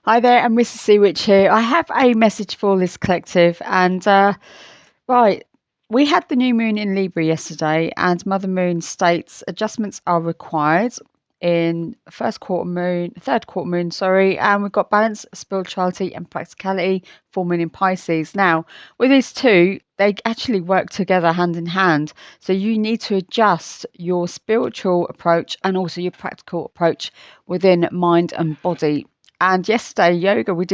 Hi there, I'm Mrs. Sea Witch here. I have a message for this collective, and right, we had the new moon in Libra yesterday, and Mother Moon states adjustments are required in third quarter moon, sorry, and we've got balance, spirituality, and practicality forming in Pisces. Now, with these two, they actually work together hand in hand. So you need to adjust your spiritual approach and also your practical approach within mind and body. And yesterday, yoga, we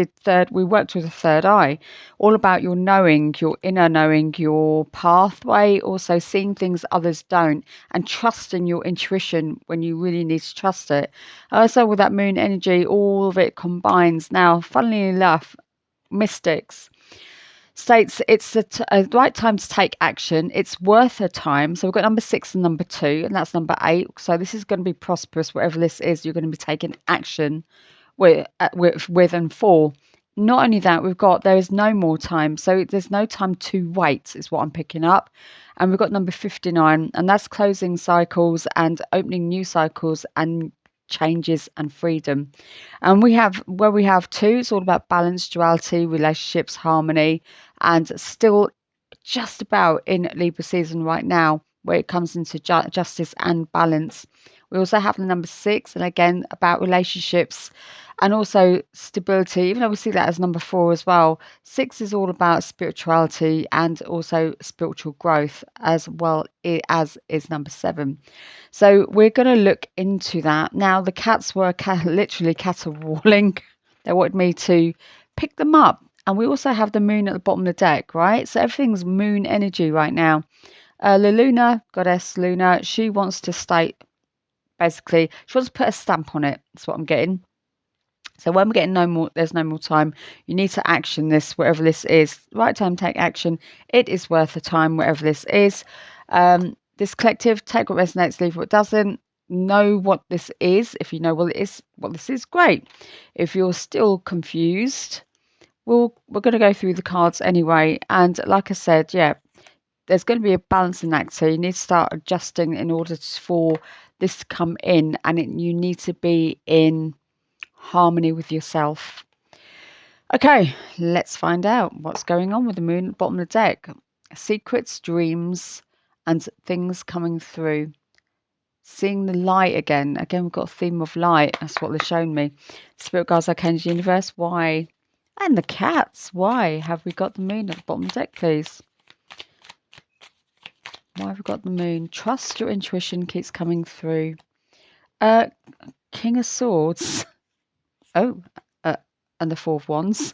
worked with the third eye, all about your knowing, your inner knowing, your pathway, also seeing things others don't, and trusting your intuition when you really need to trust it. Also, with that moon energy, all of it combines. Now, funnily enough, mystics states it's a right time to take action. It's worth a time. So we've got number 6 and number 2, and that's number 8. So this is going to be prosperous, whatever this is. You're going to be taking action with and for. Not only that, there is no more time. So there's no time to wait, is what I'm picking up. And we've got number 59, and that's closing cycles and opening new cycles and changes and freedom. And we have two, it's all about balance, duality, relationships, harmony, and still just about in Libra season right now, where it comes into justice and balance. We also have the number 6, and again about relationships and also stability, even though we see that as number 4 as well. 6 is all about spirituality and also spiritual growth, as well as is number 7. So we're going to look into that. Now, the cats were literally caterwauling. They wanted me to pick them up. And we also have the moon at the bottom of the deck, right? So everything's moon energy right now. The Luna, goddess Luna, she wants to state, basically, she wants to put a stamp on it. That's what I'm getting. So when we're getting no more, there's no more time. You need to action this, whatever this is. Right time, take action. It is worth the time, whatever this is. This collective, take what resonates, leave what doesn't. Know what this is. If you know what this is, great. If you're still confused, we're going to go through the cards anyway. And like I said, yeah, there's going to be a balancing act. So you need to start adjusting in order for this to come in, and you need to be in harmony with yourself. Okay, let's find out what's going on with the moon at the bottom of the deck. Secrets, dreams, and things coming through. Seeing the light again. Again, we've got a theme of light. That's what they're showing me. Spirit guides, arcane universe. Why? And the cats. Why have we got the moon at the bottom of the deck, please? Why have we got the moon? Trust your intuition keeps coming through. King of Swords. Oh, and the Four of Wands.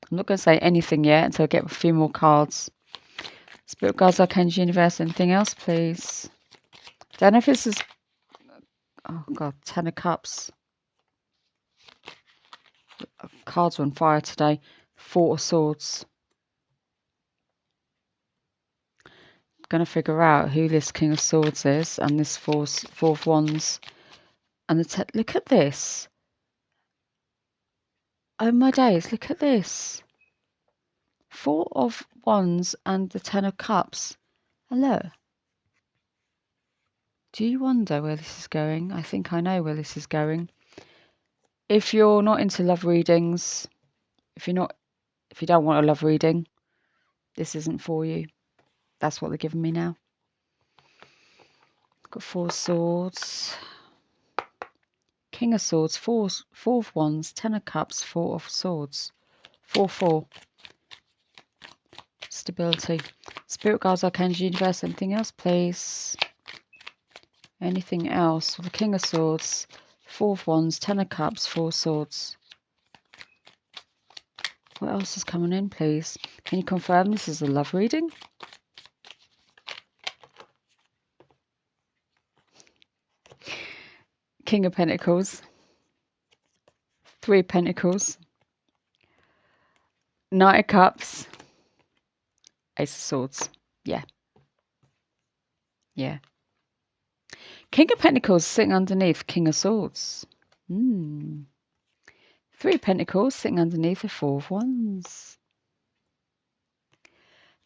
I'm not going to say anything yet until I get a few more cards. Spirit guides, arcane universe. Anything else, please? Don't know if this is... Oh, God. 10 of Cups. Cards are on fire today. 4 of Swords. Going to figure out who this King of Swords is and this Four of Wands. And look at this. Oh, my days. Look at this. 4 of Wands and the 10 of Cups. Hello. Do you wonder where this is going? I think I know where this is going. If you're not into love readings, if you don't want a love reading, this isn't for you. That's what they're giving me now. Got 4 swords. King of Swords, 4 of Wands, 10 of Cups, 4 of Swords. 4-4. Stability. Spirit guides, arcane universe. Anything else, please? Anything else? For the King of Swords, 4 of Wands, 10 of Cups, 4 swords. What else is coming in, please? Can you confirm this is a love reading? King of Pentacles. 3 of Pentacles. Knight of Cups. Ace of Swords. Yeah. Yeah. King of Pentacles sitting underneath King of Swords. 3 of Pentacles sitting underneath the 4 of Wands.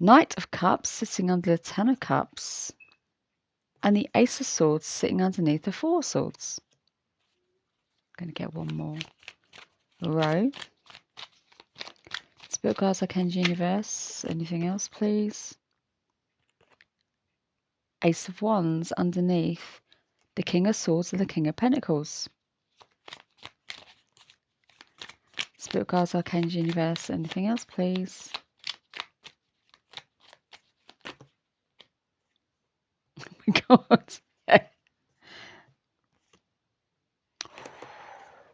Knight of Cups sitting under the 10 of Cups. And the Ace of Swords sitting underneath the 4 of Swords. going to get one more row. Spirit guides, Archangel Universe. Anything else, please? Ace of Wands underneath the King of Swords and the King of Pentacles. Spirit guides, Archangel Universe. Anything else, please? Oh my God.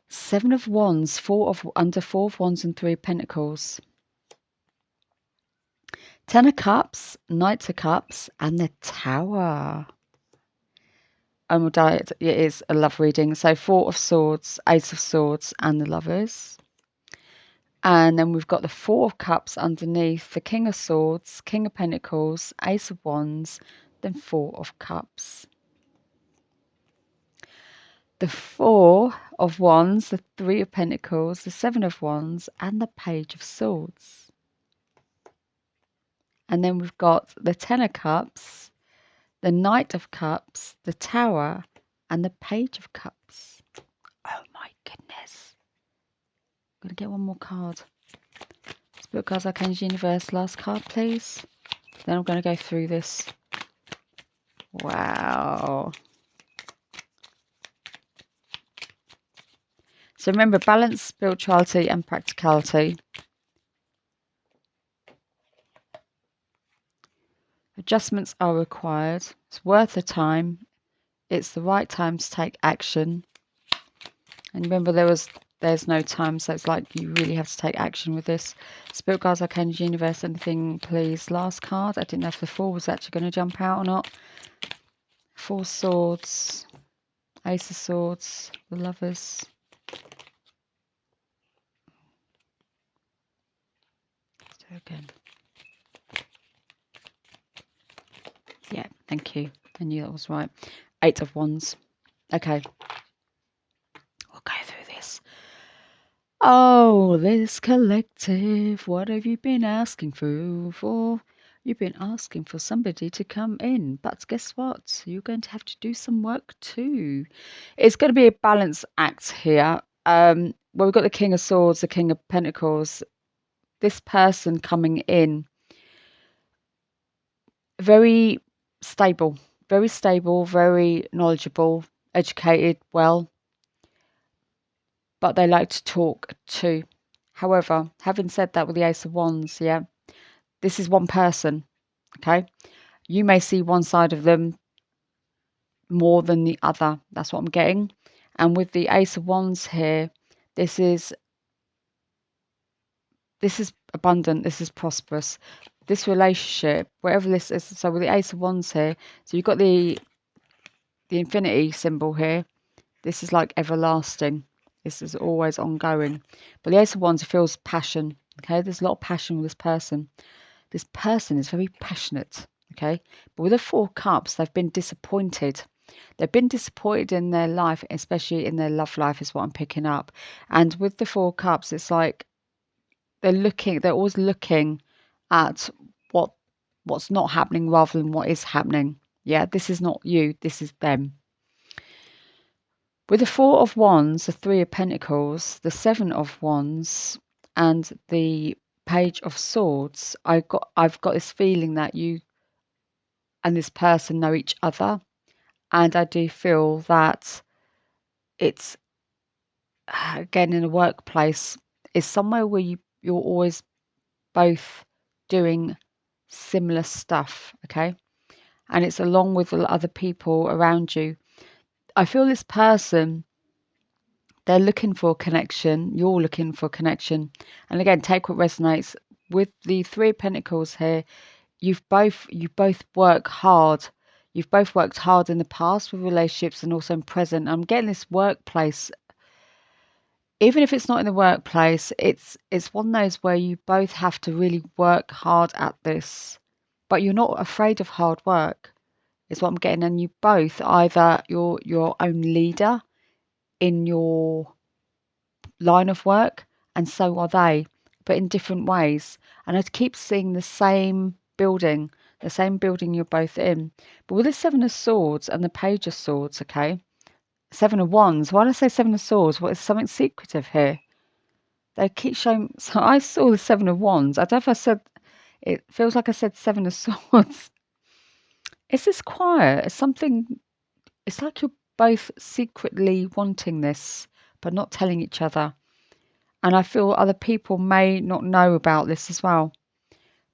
Seven of Wands, Four of Wands and Three of Pentacles. Ten of Cups, Knight of Cups, and the Tower. And we'll die. It is a love reading. So Four of Swords, Ace of Swords, and the Lovers. And then we've got the Four of Cups underneath, the King of Swords, King of Pentacles, Ace of Wands, then Four of Cups. The Four of Wands, the Three of Pentacles, the Seven of Wands, and the Page of Swords. And then we've got the Ten of Cups, the Knight of Cups, the Tower, and the Page of Cups. Oh my goodness. I'm going to get one more card. Spirit guides, Archangel Universe, last card, please. Then I'm going to go through this. Wow. So remember, balance, spirituality, and practicality. Adjustments are required. It's worth the time. It's the right time to take action. And remember, there's no time, so it's like you really have to take action with this. Spirit guides, Archangel Universe, anything, please. Last card. I didn't know if the Four was actually going to jump out or not. Four Swords, Ace of Swords, the Lovers. Let's do it again. Yeah, thank you. I knew that was right. Eight of Wands. Okay. We'll go through this. Oh, this collective. What have you been asking for? You've been asking for somebody to come in. But guess what? You're going to have to do some work too. It's going to be a balance act here. Well, we've got the King of Swords, the King of Pentacles. This person coming in. Very stable, very knowledgeable, educated, well, but they like to talk too. However, having said that, with the Ace of Wands, yeah, this is one person, okay? You may see one side of them more than the other. That's what I'm getting. And with the Ace of Wands here, this is abundant, this is prosperous. This relationship, whatever this is, so with the Ace of Wands here, so you've got the infinity symbol here. This is like everlasting. This is always ongoing. But the Ace of Wands feels passion. Okay, there's a lot of passion with this person. This person is very passionate. Okay, but with the Four Cups, they've been disappointed. They've been disappointed in their life, especially in their love life, is what I'm picking up. And with the Four Cups, it's like they're always looking at what's not happening rather than what is happening. Yeah, this is not you, this is them. With the Four of Wands, the Three of Pentacles, the Seven of Wands, and the Page of Swords, I've got this feeling that you and this person know each other, and I do feel that it's, again, in a workplace, is somewhere where you're always both doing similar stuff, okay? And it's along with the other people around you. I feel this person, they're looking for connection. You're looking for connection. And again, take what resonates. With the Three of Pentacles here, you both work hard. You've both worked hard in the past with relationships and also in present. I'm getting this workplace. Even if it's not in the workplace, it's one of those where you both have to really work hard at this. But you're not afraid of hard work, is what I'm getting. And you both, either you're your own leader in your line of work, and so are they, but in different ways. And I keep seeing the same building you're both in. But with the Seven of Swords and the Page of Swords, okay, Seven of Wands. Why did I say Seven of Swords? What is something secretive here? They keep showing. So I saw the Seven of Wands. I don't know if I said. It feels like I said Seven of Swords. Is this quiet? It's something. It's like you're both secretly wanting this, but not telling each other. And I feel other people may not know about this as well.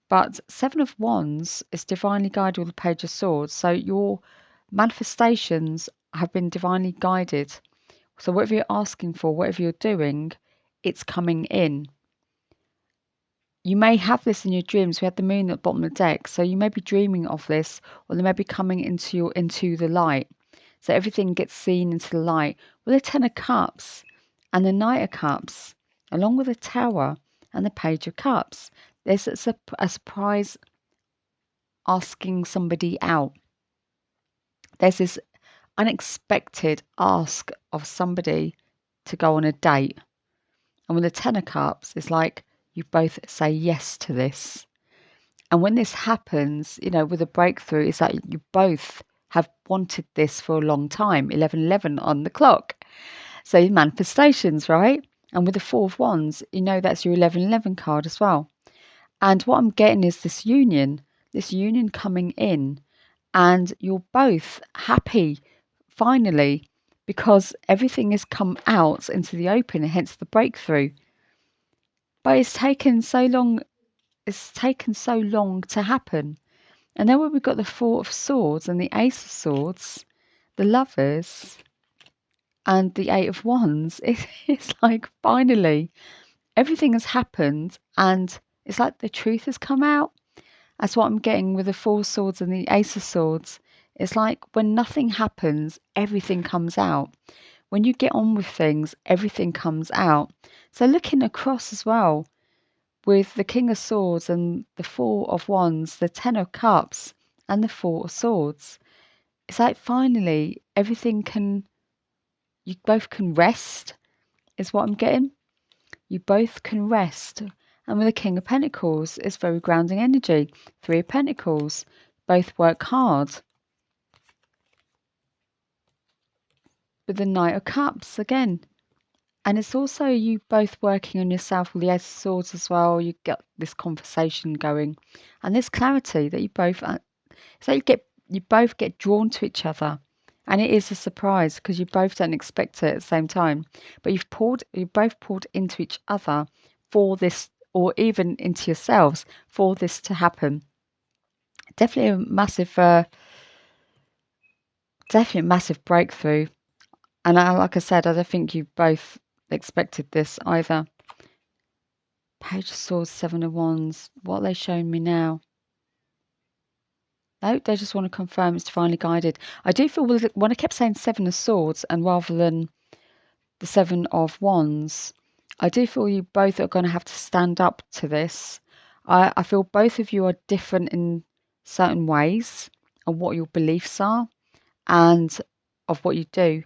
But Seven of Wands is divinely guided with the Page of Swords. So your manifestations have been divinely guided. So whatever you're asking for, whatever you're doing, it's coming in. You may have this in your dreams. We had the moon at the bottom of the deck. So you may be dreaming of this, or they may be coming into the light. So everything gets seen into the light. With the Ten of Cups and the Knight of Cups, along with the Tower and the Page of Cups, there's a surprise asking somebody out. There's this unexpected ask of somebody to go on a date. And with the Ten of Cups, it's like you both say yes to this. And when this happens, with a breakthrough, it's like you both have wanted this for a long time. 11:11 on the clock. So manifestations, right? And with the Four of Wands, that's your 11:11 card as well. And what I'm getting is this union coming in, and you're both happy finally because everything has come out into the open, hence the breakthrough. But it's taken so long to happen. And then when we've got the Four of Swords and the Ace of Swords, the Lovers, and the Eight of Wands, it's like finally everything has happened, and it's like the truth has come out. That's what I'm getting with the Four of Swords and the Ace of Swords. It's like when nothing happens, everything comes out. When you get on with things, everything comes out. So looking across as well, with the King of Swords and the Four of Wands, the Ten of Cups and the Four of Swords, it's like finally you both can rest, is what I'm getting. You both can rest. And with the King of Pentacles, it's very grounding energy. Three of Pentacles, both work hard. With the Knight of Cups, again. And it's also you both working on yourself with the Ace of Swords as well. You get this conversation going. And this clarity that you both, so you both get drawn to each other. And it is a surprise because you both don't expect it at the same time. But you both poured into each other for this, or even into yourselves for this to happen. Definitely a massive breakthrough. And like I said, I don't think you both expected this either. Page of Swords, Seven of Wands. What are they showing me now? No, they just want to confirm it's divinely guided. I do feel when I kept saying Seven of Swords and rather than the Seven of Wands, I do feel you both are going to have to stand up to this. I feel both of you are different in certain ways of what your beliefs are and of what you do.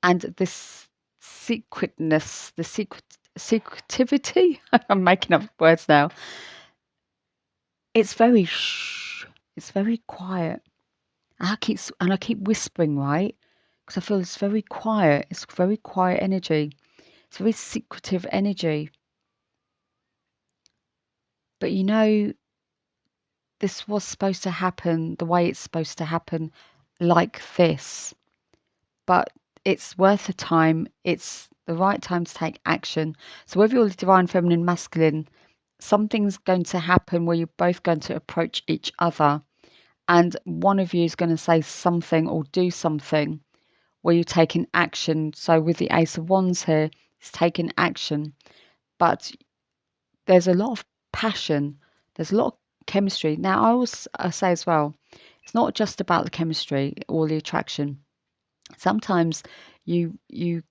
And this secretness, secretivity, I'm making up words now. It's very it's very quiet. I keep whispering, right? Because I feel it's very quiet. It's very quiet energy. It's very secretive energy. But this was supposed to happen the way it's supposed to happen, like this. But it's worth the time. It's the right time to take action. So whether you're the divine feminine, masculine, something's going to happen where you're both going to approach each other. And one of you is going to say something or do something where you're taking action. So with the Ace of Wands here, it's taking action. But there's a lot of passion. There's a lot of chemistry. Now, I always say as well, it's not just about the chemistry or the attraction. Sometimes you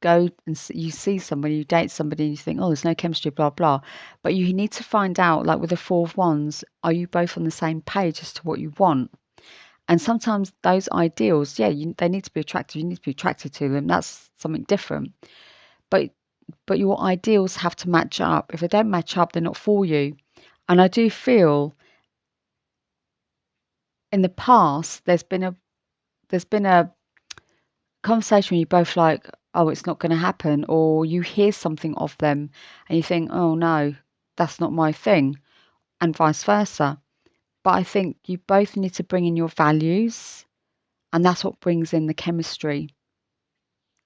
go and you see somebody, you date somebody, and you think, oh, there's no chemistry, blah blah. But you need to find out, like with the Four of Wands, are you both on the same page as to what you want? And sometimes those ideals, they need to be attractive. You need to be attracted to them. That's something different. But your ideals have to match up. If they don't match up, they're not for you. And I do feel in the past there's been a conversation where you both like, oh, it's not going to happen, or you hear something of them and you think, oh no, that's not my thing, and vice versa. But I think you both need to bring in your values, and that's what brings in the chemistry.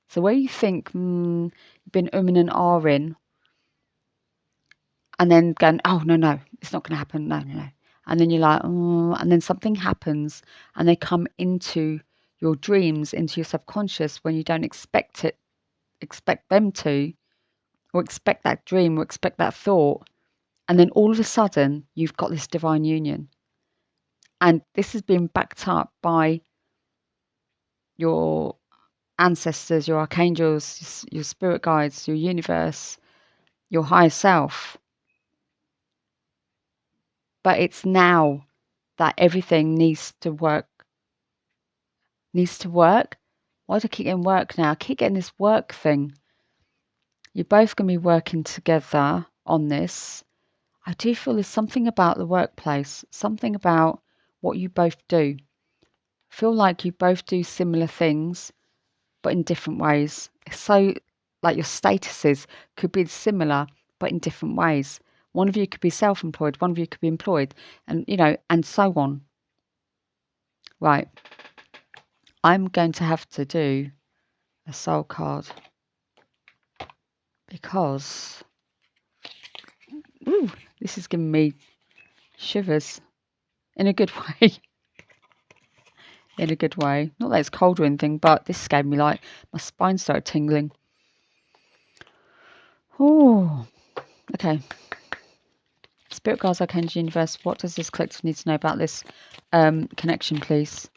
So where you think, you've been and ahhing, and then going, oh no, it's not going to happen, no. And then you're like, oh, and then something happens, and they come into your dreams, into your subconscious when you don't expect them to, or expect that dream, or expect that thought, and then all of a sudden you've got this divine union, and this has been backed up by your ancestors, your archangels, your spirit guides, your universe, your higher self. But it's now that everything needs to work. Why do I keep getting work now? I keep getting this work thing. You're both going to be working together on this. I do feel there's something about the workplace, something about what you both do. I feel like you both do similar things, but in different ways. So, like your statuses could be similar, but in different ways. One of you could be self-employed, one of you could be employed, and and so on. Right. I'm going to have to do a soul card because this is giving me shivers in a good way. In a good way. Not that it's cold or anything, but this gave me like my spine started tingling. Oh, okay. Spirit guides, Archangel Universe, what does this collective need to know about this connection, please?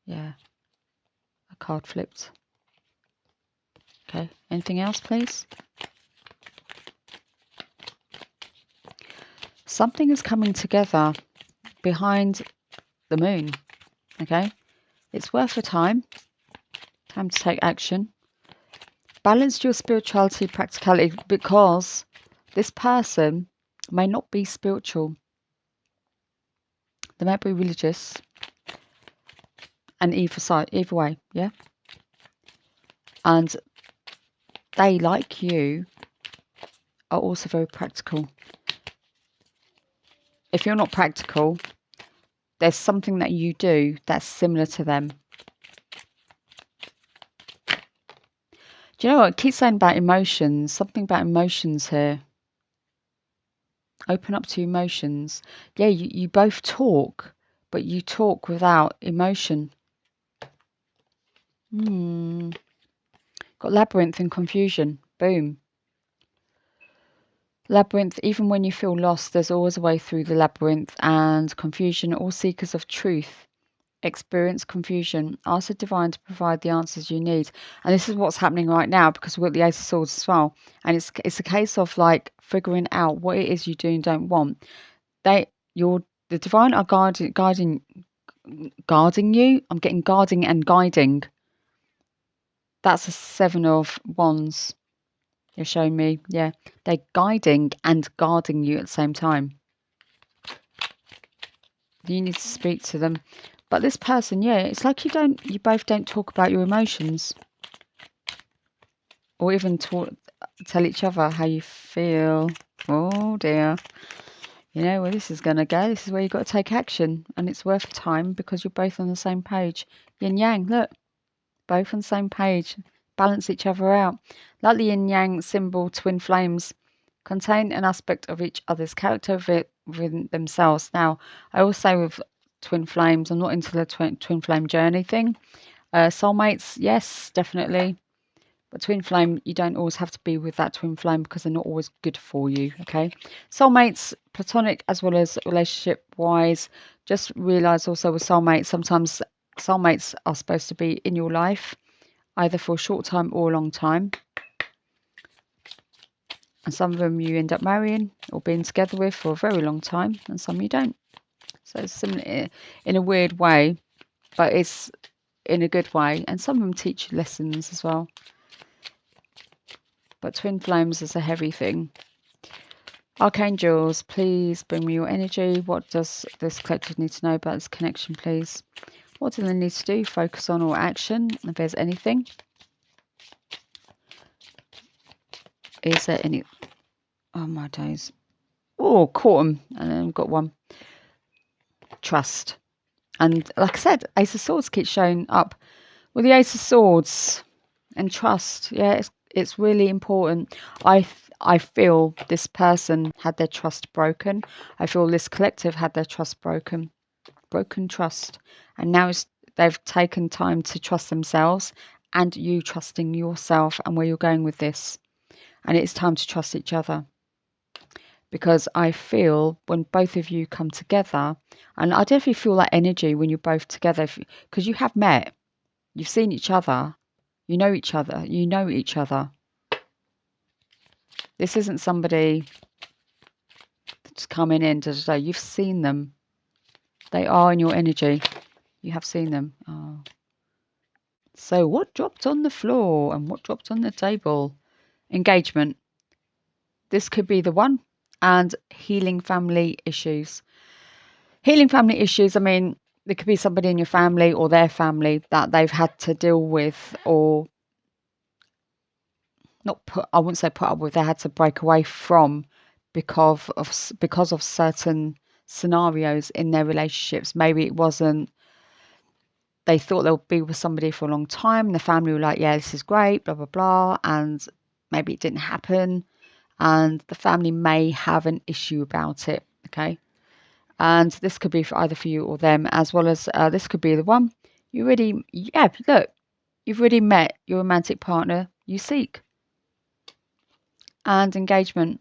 Yeah. A card flipped. Okay. Anything else, please? Something is coming together behind the moon. Okay. It's worth a time. Time to take action. Balance your spirituality, practicality, because this person may not be spiritual. They might be religious, and either way, yeah. And they, like you, are also very practical. If you're not practical, there's something that you do that's similar to them. Do you know what? I keep saying about emotions, something about emotions here. Open up to emotions. Yeah, you both talk, but you talk without emotion. Got labyrinth and confusion. Boom. Labyrinth, even when you feel lost, there's always a way through the labyrinth. And confusion, all seekers of truth experience confusion. Ask the divine to provide the answers you need. And this is what's happening right now, because we've got the Ace of Swords as well. And it's a case of like figuring out what it is you do and don't want. The divine are guarding you. I'm getting guarding and guiding. That's a 7 of Wands. You're showing me, yeah. They're guiding and guarding you at the same time. You need to speak to them. But this person, yeah, it's like you both don't talk about your emotions. Or even tell each other how you feel. Oh dear. You know where this is going to go. This is where you've got to take action. And it's worth time because you're both on the same page. Yin yang, look. Both on the same page. Balance each other out. Like the yin yang symbol, twin flames contain an aspect of each other's character within themselves. Now, I always say with twin flames, I'm not into the twin flame journey thing. Soulmates, yes, definitely. But twin flame, you don't always have to be with that twin flame because they're not always good for you, okay? Soulmates, platonic as well as relationship-wise. Just realise also with soulmates, sometimes soulmates are supposed to be in your life, either for a short time or a long time. And some of them you end up marrying or being together with for a very long time, and some you don't. So it's similar in a weird way, but it's in a good way. And some of them teach you lessons as well. But twin flames is a heavy thing. Archangels, please bring me your energy. What does this collective need to know about this connection, please? What do they need to do? Focus on or action, if there's anything. Is there any... Oh, my days. Oh, caught them. And then we've got one. Trust. And like I said, Ace of Swords keeps showing up. With the Ace of Swords and trust, yeah, it's really important. I feel this person had their trust broken. I feel this collective had their trust broken trust, and now they've taken time to trust themselves, and you trusting yourself and where you're going with this, and it's time to trust each other. Because I feel when both of you come together, and I definitely feel that energy when you're both together, because you have met, you've seen each other, you know each other. This isn't somebody that's coming in to say you've seen them. They are in your energy. You have seen them. Oh. So what dropped on the floor and what dropped on the table? Engagement. This could be the one. And healing family issues. Healing family issues, I mean, there could be somebody in your family or their family that they've had to deal with, or I wouldn't say put up with, they had to break away from because of certain scenarios in their relationships. Maybe it wasn't, they thought they'll be with somebody for a long time, and the family were like, yeah, this is great, blah blah blah, and maybe it didn't happen, and the family may have an issue about it. Okay. And this could be for either for you or them, as well as this could be the one you really, yeah, look, you've already met your romantic partner you seek. And engagement.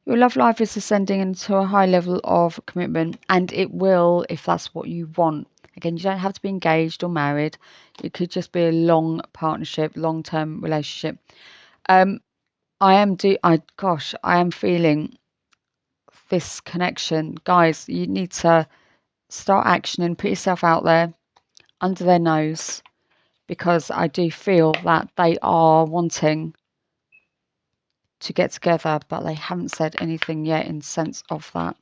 Your love life is ascending into a high level of commitment, and it will, if that's what you want. Again, you don't have to be engaged or married. It could just be a long partnership, long-term relationship. I am feeling this connection. Guys, you need to start action and put yourself out there under their nose, because I do feel that they are wanting to get together, but they haven't said anything yet in sense of that.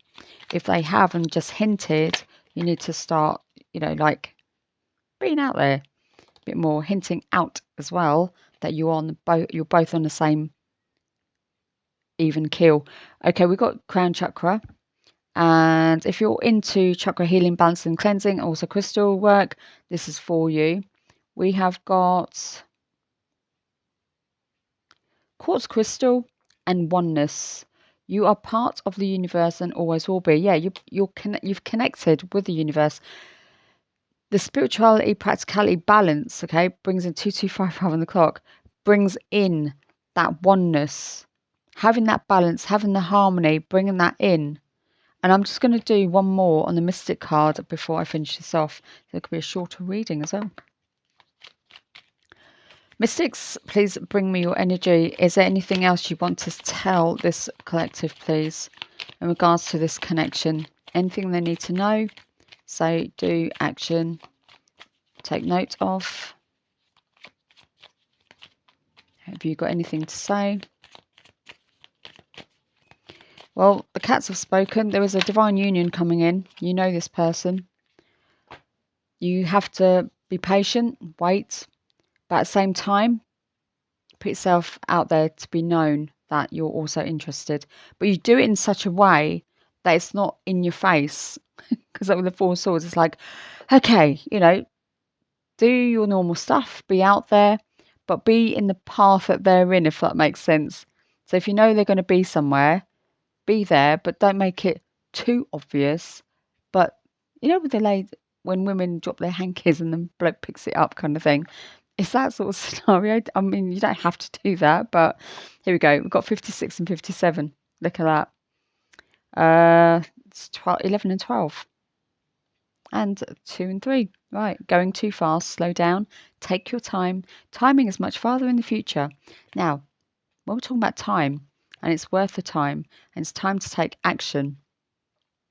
If they have and just hinted, you need to start, like being out there a bit more, hinting out as well that you're both on the same even keel. Okay, we've got crown chakra. And if you're into chakra healing, balance and cleansing, also crystal work, this is for you. We have got quartz crystal and oneness. You are part of the universe and always will be. Yeah, you've connected with the universe. The spirituality, practicality, balance, okay, brings in 2255 on the clock, brings in that oneness, having that balance, having the harmony, bringing that in. And I'm just going to do one more on the Mystic card before I finish this off. There could be a shorter reading as well. Mystics, please bring me your energy. Is there anything else you want to tell this collective, please, in regards to this connection? Anything they need to know? Say, do, action, take note of. Have you got anything to say? Well, the cats have spoken. There is a divine union coming in. You know this person. You have to be patient, wait, but at the same time, put yourself out there to be known that you're also interested. But you do it in such a way that it's not in your face. Because like with the Four of Swords, it's like, okay, do your normal stuff, be out there, but be in the path that they're in, if that makes sense. So if you know they're going to be somewhere, be there, but don't make it too obvious. But with the lady, when women drop their hankies and the bloke picks it up, kind of thing. It's that sort of scenario. I mean, you don't have to do that, but here we go. We've got 56 and 57. Look at that. It's 11 and 12. And 2 and 3. Right, going too fast, slow down, take your time. Timing is much farther in the future. Now, when we're talking about time, and it's worth the time, and it's time to take action.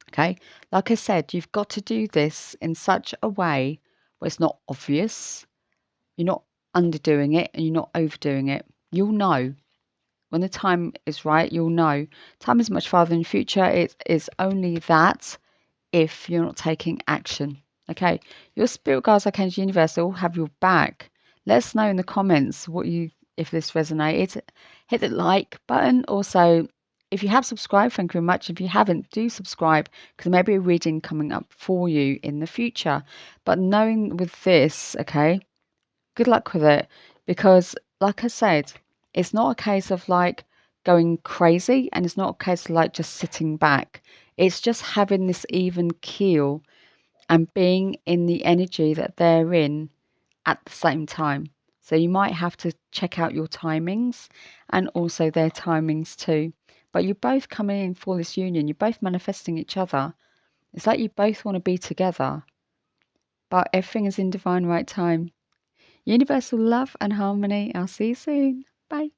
Okay, like I said, you've got to do this in such a way where it's not obvious, you're not underdoing it, and you're not overdoing it. You'll know. When the time is right, you'll know. Time is much farther in the future. It is only that if you're not taking action. Okay, your spirit guides, archangels, universe all have your back. Let us know in the comments if this resonated. Hit the like button. Also, if you have subscribed, thank you very much. If you haven't, do subscribe because there may be a reading coming up for you in the future. But knowing with this, okay, good luck with it because, like I said, it's not a case of like going crazy and it's not a case of like just sitting back. It's just having this even keel and being in the energy that they're in at the same time. So you might have to check out your timings and also their timings too. But you're both coming in for this union, you're both manifesting each other. It's like you both want to be together, but everything is in divine right time. Universal love and harmony. I'll see you soon. Bye.